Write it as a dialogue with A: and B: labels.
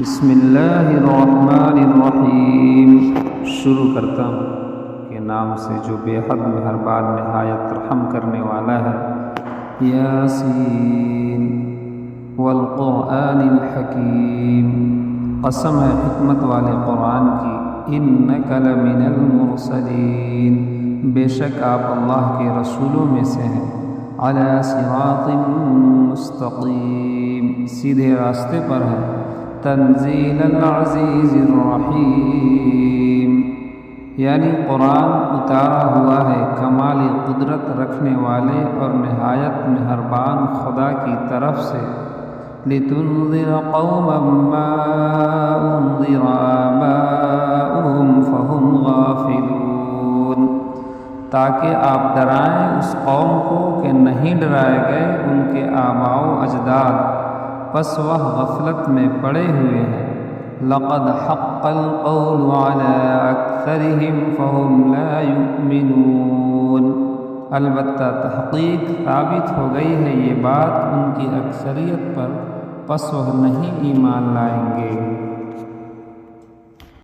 A: بسم اللہ الرحمن الرحیم۔ شروع کرتا ہوں کہ نام سے جو بے حد مہربان نہایت رحم کرنے والا ہے۔ یاسین والقرآن الحکیم، قسم ہے حکمت والے قرآن کی۔ انک لمن المرسلین، بے شک آپ اللہ کے رسولوں میں سے ہیں۔ علی صراط مستقیم، سیدھے راستے پر ہے۔ تنزیل العزیز الرحیم، یعنی قرآن اتارا ہوا ہے کمال قدرت رکھنے والے اور نہایت مہربان خدا کی طرف سے۔ لتنذر قوما ما انذر آباؤہم فہم غافلون، تاکہ آپ ڈرائیں اس قوم کو کہ نہیں ڈرائے گئے ان کے آباء و اجداد، پس وہ غفلت میں پڑے ہوئے ہیں۔ لقد حق القول على اکثرهم فهم لا يؤمنون، البتہ تحقیق ثابت ہو گئی ہے یہ بات ان کی اکثریت پر، پس وہ نہیں ایمان لائیں گے۔